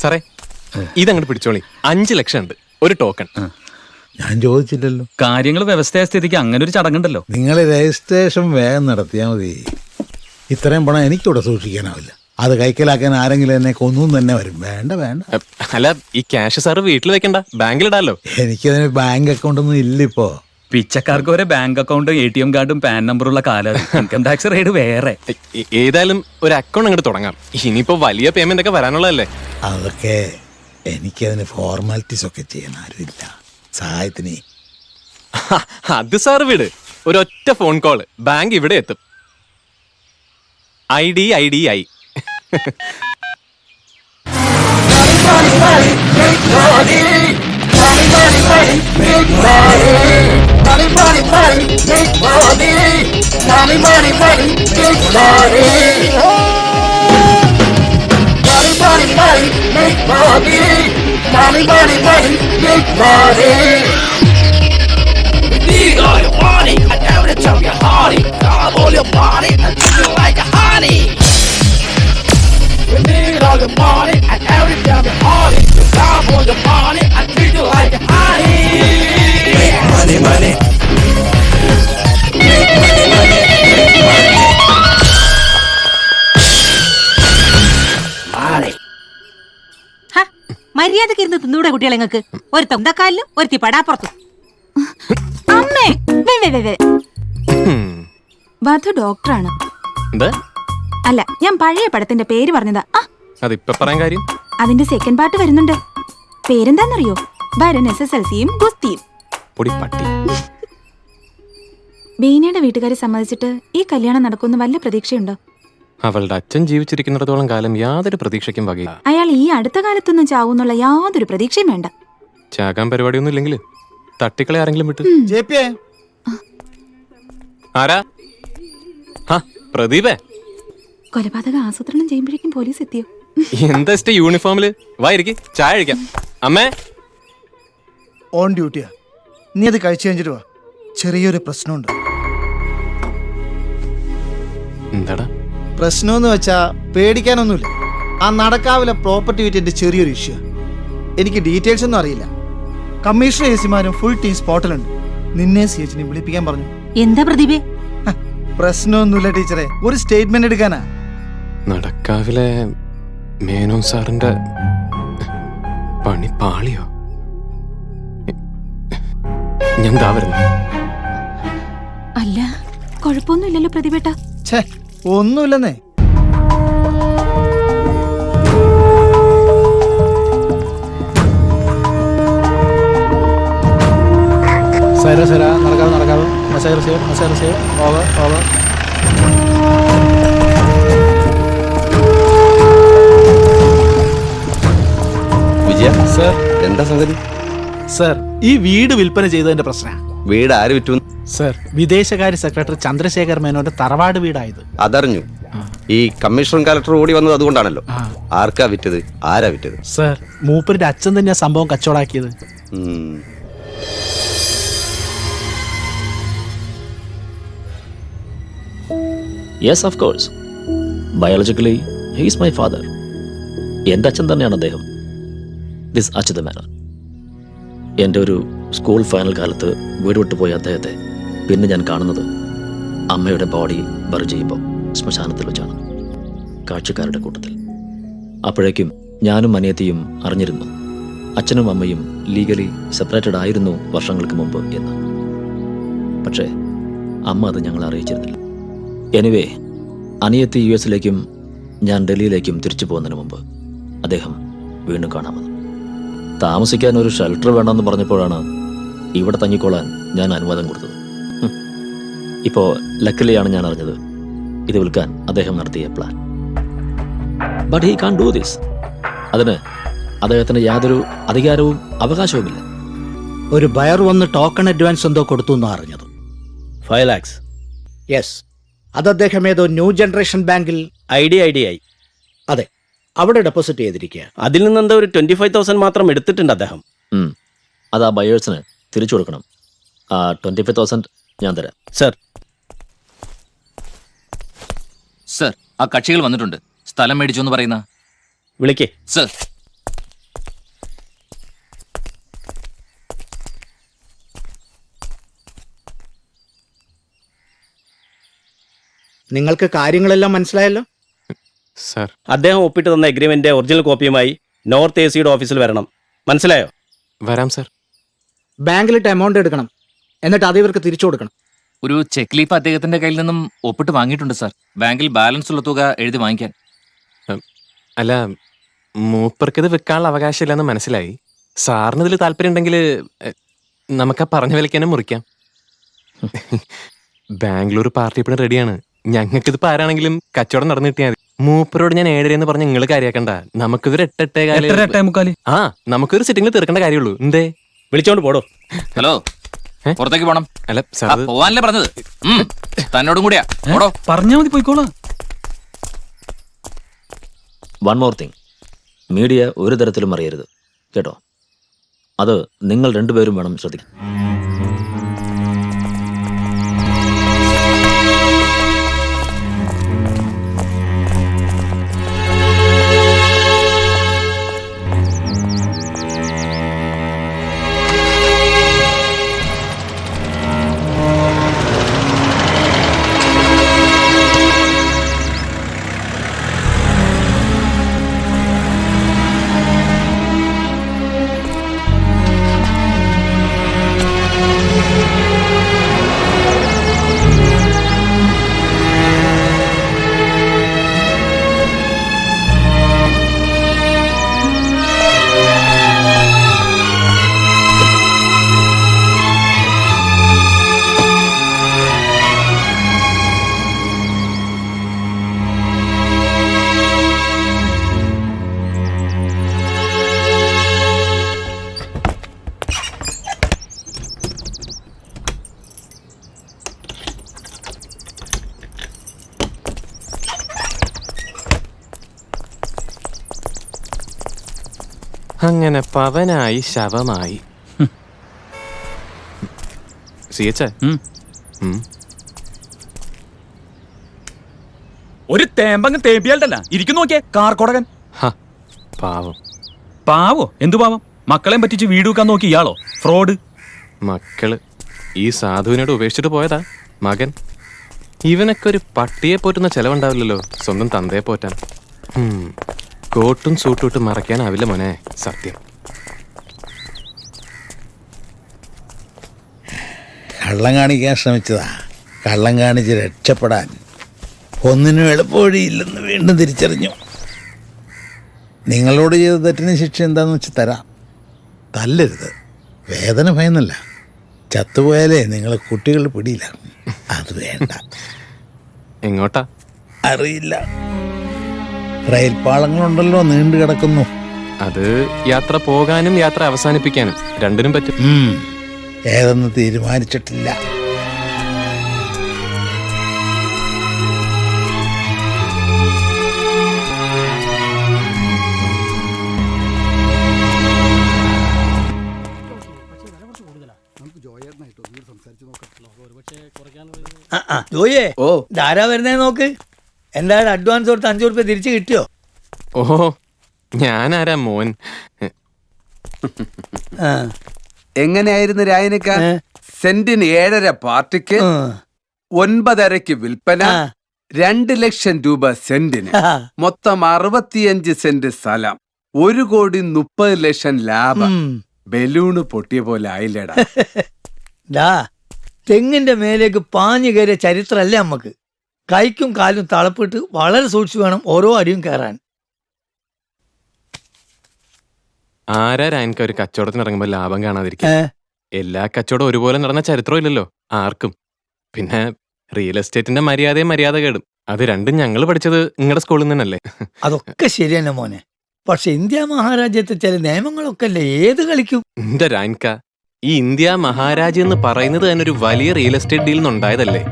സാറേ ഇതങ്ങോട്ട് പിടിച്ചോളി. 5 ലക്ഷം ഉണ്ട്, ഒരു ടോക്കൺ. ഞാൻ ചോദിച്ചില്ലല്ലോ. കാര്യങ്ങൾ വ്യവസ്ഥയായ സ്ഥിതിക്ക് അങ്ങനെ ഒരു ചടങ്ങുണ്ടല്ലോ. നിങ്ങൾ രജിസ്ട്രേഷൻ വേഗം നടത്തിയാൽ മതി. ഇത്രയും പണം എനിക്കിവിടെ സൂക്ഷിക്കാനാവില്ല. അത് കൈക്കലാക്കാൻ ആരെങ്കിലും എന്നെ കൊന്നും തന്നെ വരും. വേണ്ട വേണ്ട. അല്ല, ഈ ക്യാഷ് സാറ് വീട്ടിൽ വെക്കണ്ട, ബാങ്കിലിടാലോ. എനിക്കതിന് ബാങ്ക് അക്കൗണ്ട് ഒന്നും ഇല്ലിപ്പോ. പിച്ചക്കാർക്ക് വരെ ബാങ്ക് അക്കൗണ്ടും ATM കാർഡും പാൻ നമ്പറുള്ള കാലം. ഇൻകം ടാക്സ് റേഡ് വേറെ. ഏതായാലും ഒരു അക്കൗണ്ട് അങ്ങോട്ട് തുടങ്ങാം. ഇനിയിപ്പോ വലിയ പേയ്മെന്റ് ഒക്കെ വരാനുള്ളതല്ലേ. അതൊക്കെ എനിക്കതിന് ഫോർമാലിറ്റീസ് ഒക്കെ ചെയ്യാൻ ആരുമില്ല. സഹായത്തിന് അത് സാറ് വിട്. ഒരൊറ്റ ഫോൺ കോള് ബാങ്ക് ഇവിടെ എത്തും. IDI. Need all your money, I never tell you honey. Grab all your body and treat you like a honey. We need all your money, I never tell you honey. You grab all your money and treat you like a honey. Money, money. Money. മര്യാദക്ക് ഇരുന്ന് തിന്നൂടെ കുട്ടികളെ നിങ്ങൾക്ക്? ഒരു തൊന്തക്കാലിലും ഒരുത്തി പടാപ്പുറത്തും. അമ്മേ വധു ഡോക്ടറാണ്. എന്താ? അല്ല, ഞാൻ പഴയ പടത്തിന്റെ പേര് പറഞ്ഞതാ. അതിപ്പോ പറയാൻ കാര്യം? അതിന്റെ സെക്കൻഡ് പാർട്ട് വരുന്നുണ്ട്. പേരെന്താന്നറിയോ? ഭരൻ SSLCയും ഗുസ്തിയും. പൊടി പട്ടി. ബീനയുടെ വീട്ടുകാരെ സമ്മതിച്ചിട്ട് ഈ കല്യാണം നടക്കുമെന്ന് വല്ല പ്രതീക്ഷയുണ്ടോ? അവളുടെ അച്ഛൻ ജീവിച്ചിരിക്കുന്നിടത്തോളം കാലം യാതൊരു പ്രതീക്ഷയ്ക്കും വകയില്ല. അയാൾ ഈ അടുത്ത കാലത്തൊന്നും ചാവൂന്നുള്ള യാതൊരു പ്രതീക്ഷയും വേണ്ട. ചാകാൻ പരിപാടിയൊന്നും ഇല്ലെങ്കിൽ തട്ടിക്കളെ ആരെങ്കിലും വിട്ട്. ആരാ? പ്രദീപേ. കൊലപാതകം ആസൂത്രണം ചെയ്യുമ്പോഴേക്കും പോലീസ് എത്തിയോ? എന്താ യൂണിഫോമില്? വായിരിക്കും, ചായ കഴിക്കാം. അമ്മേ ഓൺ ഡ്യൂട്ടിയാ. നീ അത് കഴിച്ചു കഴിഞ്ഞിട്ട് വാ. ചെറിയൊരു പ്രശ്നമുണ്ട്. എന്താടാ പ്രശ്നമെന്ന് വെച്ചാ പേടിക്കാനൊന്നുമില്ല. ആ നടക്കാവിലെ പ്രോപ്പർട്ടി വിറ്റിന്റെ ചെറിയൊരു ഇഷ്യൂ. എനിക്ക് ഡീറ്റെയിൽസ് ഒന്നും അറിയില്ല. കമ്മീഷണർ AC-മാരും ഫുൾ ടീം സ്പോട്ടിലുണ്ട്. നിന്നെ CHനെ വിളിപ്പിക്കാൻ പറഞ്ഞു. എന്താ പ്രദീപേ? പ്രശ്നമൊന്നുമില്ല ടീച്ചറെ, ഒരു സ്റ്റേറ്റ്മെന്റ് എടുക്കാനാ. നടക്കാവിലെ മേനോൻ സാറിന്റെ പണി പാളിയോ? ഞാൻ ദാ വരുന്നു. അല്ല, കുഴപ്പമൊന്നുമില്ലല്ലോ പ്രതിഭേട്ട? ഛേ, ഒന്നുമില്ലെന്നേ. നടക്കാവ് ഓവർ. വിജയ സർ, എന്താ സംഗതി? സർ, ഈ വീട് വിൽപ്പന ചെയ്തതിന്റെ പ്രശ്നമാണ്. വീട് ആര് വിറ്റു? സർ, വിദേശകാര്യ സെക്രട്ടറി ചന്ദ്രശേഖർ മേനോന്റെ തറവാട് വീടായത്. അതറിഞ്ഞു. ഈ കമ്മീഷണർ കലക്ടർ ഓടി വന്നത് അതുകൊണ്ടാണല്ലോ. ആർക്കാ വിറ്റത്? ആരാ വിറ്റത്? സർ, മൂപ്പരുടെ അച്ഛൻ തന്നെയാ സംഭവം കച്ചവടാക്കിയത്. Yes, of course. Biologically he is my father. എൻ്റെ അച്ഛൻ തന്നെയാണ് അദ്ദേഹം. ദിസ് അച്യുത മേനോൻ. എൻ്റെ ഒരു സ്കൂൾ ഫൈനൽ കാലത്ത് വീട് വിട്ടുപോയ അദ്ദേഹത്തെ പിന്നെ ഞാൻ കാണുന്നത് അമ്മയുടെ ബോഡി ബറി ചെയ്യുമ്പോൾ ശ്മശാനത്തിൽ വെച്ചാണ്, കാഴ്ചക്കാരുടെ കൂട്ടത്തിൽ. അപ്പോഴേക്കും ഞാനും അനിയത്തിയും അറിഞ്ഞിരുന്നു അച്ഛനും അമ്മയും ലീഗലി സെപ്പറേറ്റഡ് ആയിരുന്നു വർഷങ്ങൾക്ക് മുമ്പ് എന്ന്. പക്ഷേ അമ്മ അത് ഞങ്ങളെ അറിയിച്ചിരുന്നില്ല. എനിവേ, അനിയത്തി US-ലേക്കും ഞാൻ ഡൽഹിയിലേക്കും തിരിച്ചു പോകുന്നതിന് മുമ്പ് അദ്ദേഹം വീണ്ടും കാണാമെന്ന്. താമസിക്കാൻ ഒരു ഷെൽട്ടർ വേണമെന്ന് പറഞ്ഞപ്പോഴാണ് ഇവിടെ തങ്ങിക്കോളാൻ ഞാൻ അനുവാദം കൊടുത്തത്. ഇപ്പോൾ ലക്കിലെയാണ് ഞാൻ അറിഞ്ഞത് ഇത് വിൽക്കാൻ അദ്ദേഹം നടത്തിയ plan. But he can do this. അതിന് അദ്ദേഹത്തിന് യാതൊരു അധികാരവും അവകാശവുമില്ല. ഒരു ബയർ വന്ന് ടോക്കൺ അഡ്വാൻസ് എന്തോ കൊടുത്തു എന്നാണ് അറിഞ്ഞത്. 5 lakhs. യെസ്, അത് അദ്ദേഹം ഏതോ ന്യൂ ജനറേഷൻ ബാങ്കിൽ IDI. അതെ, അവിടെ ഡെപ്പോസിറ്റ് ചെയ്തിരിക്കുക. അതിൽ നിന്ന് എന്താ ഒരു 25,000 മാത്രം എടുത്തിട്ടുണ്ട് അദ്ദേഹം. അത് ആ ബയേഴ്സിന് തിരിച്ചു കൊടുക്കണം. 25,000 ഞാൻ തരാം. സർ, സർ, ആ കക്ഷികൾ വന്നിട്ടുണ്ട്. സ്ഥലം മേടിച്ചു എന്ന് പറയുന്ന. വിളിക്കേ. സർ, നിങ്ങൾക്ക് കാര്യങ്ങളെല്ലാം മനസ്സിലായല്ലോ. സാർ അദ്ദേഹം ഒപ്പിട്ട് തന്ന എഗ്രിമെന്റ് ഒറിജിനൽ കോപ്പിയുമായി നോർത്ത് എ സിയുടെ ഓഫീസിൽ വരണം. മനസ്സിലായോ? വരാം സാർ. ബാങ്കിലിട്ട് എമൗണ്ട് എടുക്കണം, എന്നിട്ട് അത് ഇവർക്ക് തിരിച്ചു കൊടുക്കണം. ഒരു ചെക്ക് ലീഫ് അദ്ദേഹത്തിന്റെ കയ്യിൽ നിന്നും ഒപ്പിട്ട് വാങ്ങിയിട്ടുണ്ട് സാർ. ബാങ്കിൽ ബാലൻസ് ഉള്ള തുക എഴുതി വാങ്ങിക്കാൻ. അല്ല, മൂപ്പർക്കിത് വിൽക്കാനുള്ള അവകാശമില്ലെന്ന് മനസ്സിലായി. സാറിന് ഇതിൽ താല്പര്യം ഉണ്ടെങ്കിൽ നമുക്ക് ആ പറഞ്ഞ വിലയ്ക്ക് തന്നെ മുറിക്കാം. ബാംഗ്ലൂർ പാർട്ടി ഇപ്പോഴും റെഡിയാണ്. ഞങ്ങൾക്കിതിപ്പോ ആരാണെങ്കിലും കച്ചവടം നടന്നു കിട്ടിയാൽ മതി. മൂപ്പരോട് ഞാൻ 7:30 എന്ന് പറഞ്ഞ് നിങ്ങൾ കാര്യാക്കണ്ട. നമുക്കിതൊരു 8:15 ആ നമുക്കൊരു സിറ്റിംഗിൽ തീർക്കേണ്ട കാര്യമുള്ളൂ. എന്തേ വിളിച്ചോണ്ട് പോടോ. ഹലോ, പുറത്തേക്ക് പോണം. അല്ല സാർ, പോവാനല്ലേ പറഞ്ഞത്? തന്നോടും കൂടിയാ പറഞ്ഞാ മതി, പോയിക്കോളാം. വൺ മോർ തിങ്, മീഡിയ ഒരു തരത്തിലും അറിയരുത് കേട്ടോ. അത് നിങ്ങൾ രണ്ടുപേരും വേണം ശ്രദ്ധിക്കാൻ. അങ്ങനെ പവനായി ശവമായി. സിയച്ച ഒരു തേമ്പങ്ങ് തേപ്പിയാലല്ല ഇരിക്കും. നോക്കിയേ കാർക്കോടകൻ. പാവം. പാവോ? എന്തു പാവം? മക്കളെയും പറ്റിച്ച് വീട് വെക്കാൻ നോക്കി ഇയാളോ ഫ്രോഡ്. മക്കള് ഈ സാധുവിനോട് ഉപേക്ഷിച്ചിട്ട് പോയതാ മകൻ. ഇവനൊക്കെ ഒരു പട്ടിയെ പോറ്റുന്ന ചെലവുണ്ടാവില്ലല്ലോ സ്വന്തം തന്തയെ പോറ്റാൻ. കോട്ടും സൂട്ടും ഇട്ട് മറയ്ക്കാനാവില്ല മോനെ, സത്യം. കള്ളം കാണിക്കാൻ ശ്രമിച്ചതാ. കള്ളം കാണിച്ച് രക്ഷപ്പെടാൻ ഒന്നിനും എളുപ്പവഴിയില്ലെന്ന് വീണ്ടും തിരിച്ചറിഞ്ഞു. നിങ്ങളോട് ചെയ്ത തെറ്റിന് ശിക്ഷ എന്താണെന്ന് വെച്ച് തരാം. തല്ലരുത്. വേദന ഭയന്നല്ല. ചത്തുപോയാലേ നിങ്ങൾ കുട്ടികൾ പിടിയില്ല. അത് വേണ്ട. എങ്ങോട്ടാ അറിയില്ല. റെയിൽ പാളങ്ങളുണ്ടല്ലോ നീണ്ടു കിടക്കുന്നു. അത് യാത്ര പോകാനും യാത്ര അവസാനിപ്പിക്കാനും രണ്ടിനും പറ്റും. ഏതെന്ന് തീരുമാനിച്ചിട്ടില്ല. ജോയേ, ഓ ധാരാ വരുന്നേ നോക്ക്. എന്തായാലും അഡ്വാൻസ് കൊടുത്ത് 5 രൂപ തിരിച്ചു കിട്ടിയോ? ഓഹോ, ഞാനാരാ മോൻ. എങ്ങനെയായിരുന്നു രായനക്ക? സെന്റിന് 7.5 പാർട്ടിക്ക്, 9.5 വിൽപ്പന, 2 ലക്ഷം രൂപ സെന്റിന്, മൊത്തം 65 സെന്റ് സ്ഥലം, 1,30,00,000 ലാഭം. ബലൂണ് പൊട്ടിയ പോലെ ആയില്ലേടാ. തെങ്ങിന്റെ മേലേക്ക് പാഞ്ഞു കയറിയ ചരിത്രല്ലേ നമ്മക്ക്. കൈക്കും കാലും തളപ്പിട്ട് വളരെ സൂക്ഷിച്ചു വേണം ഓരോ അടിയും കയറാൻ. ആരാ എനിക്ക് ഒരു കച്ചവടത്തിന് ഇറങ്ങുമ്പോൾ ലാഭം കാണാതിരിക്കും? എല്ലാ കച്ചവടം ഒരുപോലെ നടന്ന ചരിത്രം ഇല്ലല്ലോ ആർക്കും. പിന്നെ റിയൽ എസ്റ്റേറ്റിന്റെ മര്യാദയും മര്യാദ കേടും, അത് രണ്ടും ഞങ്ങൾ പഠിച്ചത് നിങ്ങളുടെ സ്കൂളിൽ നിന്നല്ലേ. അതൊക്കെ ശരി തന്നെ മോനെ. പക്ഷെ ഇന്ത്യ മഹാരാജ്യത്തെ ചില നിയമങ്ങളൊക്കെ അല്ലേ ഏത് കളിക്കും. എന്റെ രാൻക, ഈ ഇന്ത്യ മഹാരാജ്യം എന്ന് പറയുന്നത് തന്നെ ഒരു വലിയ റിയൽ എസ്റ്റേറ്റ് ഡീൽ നിന്നുണ്ടായതല്ലേ.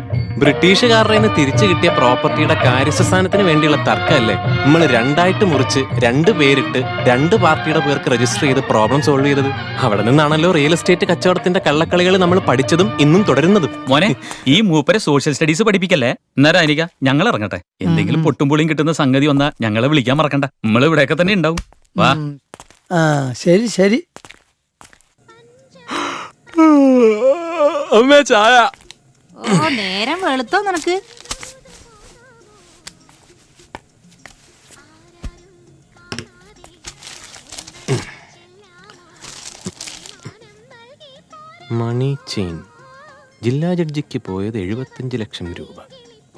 ബ്രിട്ടീഷുകാരുടെ തിരിച്ചു കിട്ടിയ പ്രോപ്പർട്ടിയുടെ കാര്യസ്ഥാനത്തിന് വേണ്ടിയുള്ള തർക്കമല്ലേ നമ്മൾ 2 മുറിച്ച് 2 പേരിട്ട് 2 പാർട്ടിയുടെ പേർക്ക് രജിസ്റ്റർ ചെയ്ത് പ്രോബ്ലം സോൾവ് ചെയ്തത്. അവിടെ നിന്നാണല്ലോ റിയൽ എസ്റ്റേറ്റ് കച്ചവടത്തിന്റെ കള്ളക്കളികൾ നമ്മൾ പഠിച്ചതും ഇന്നും തുടരുന്നതും. മോനെ, ഈ മൂപ്പരെ സോഷ്യൽ സ്റ്റഡീസ് പഠിപ്പിക്കല്ലേ. എന്നാലും എനിക്ക് ഞങ്ങൾ ഇറങ്ങട്ടെ. എന്തെങ്കിലും പൊട്ടുംപൊളിയും കിട്ടുന്ന സംഗതി വന്നാ ഞങ്ങളെ വിളിക്കാൻ മറക്കണ്ട. നമ്മൾ ഇവിടെയൊക്കെ തന്നെ ഉണ്ടാവും. വാ. ശരി ശരി. അമ്മേ ചായ. ഓ നേരം വെളുത്തോ നിനക്ക്? മണി ചെയിൻ ജില്ലാ ജഡ്ജിക്ക് പോയത് 75 ലക്ഷം രൂപ.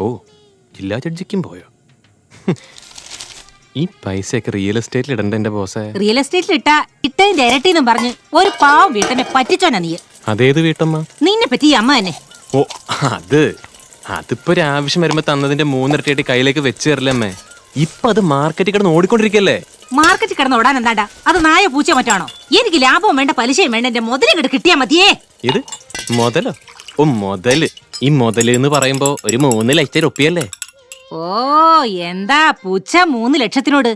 ഓ, ജില്ലാ ജഡ്ജിക്കും പോയോ? ഈ പൈസയൊക്കെ റിയൽ എസ്റ്റേറ്റിൽ ഇടണ്ട എന്റെ ബോസേ. റിയൽ എസ്റ്റേറ്റിൽ ഇട്ടതിന്റെ ഇരട്ടിന്നും പറഞ്ഞ് ഒരു പാവം വീട്ടനെ പറ്റിച്ചോനാ നീ. അതേത് വീട്ടമ്മ? നിന്നെ പറ്റി ഈ അമ്മ തന്നെ. ഓ, അതിപ്പോ ഒരു ആവശ്യം വരുമ്പോ തന്നതിന്റെ 3 ഇരട്ടിയായിട്ട് കയ്യിലേക്ക് വെച്ച് തരില്ലമ്മേ. ഇപ്പൊ അത് മാർക്കറ്റിൽ കിടന്ന് ഓടിക്കൊണ്ടിരിക്കല്ലേ. മാർക്കറ്റിൽ കിടന്ന് ഓടാൻ എന്താണ്ടാ? അത് നായ പൂച്ച മറ്റാണോ? എനിക്ക് ലാഭവും വേണ്ട പലിശയും വേണ്ട, എന്റെ മുതലും കിട്ട് കിട്ടിയാ മതിയേ. ഇത് മുതലോ? ഓ, മുതല്. ഈ മുതല് എന്ന് പറയുമ്പോ ഒരു 3 ലക്ഷം റുപ്യല്ലേ? ഓ, എന്താ പൂച്ച 3 ലക്ഷത്തിനോട്?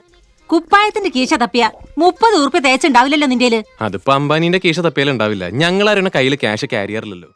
കുപ്പായത്തിന്റെ കീശ തപ്പിയ 30 ഉറുപ്പ്യ തേച്ചുണ്ടാവില്ലല്ലോ നിന്റെല്. അതിപ്പോ അംബാനിന്റെ കീശ തപ്പിയാലും ഉണ്ടാവില്ല. ഞങ്ങളാരുടെ കയ്യിൽ ക്യാഷ് ക്യാരിയറില്ലല്ലോ.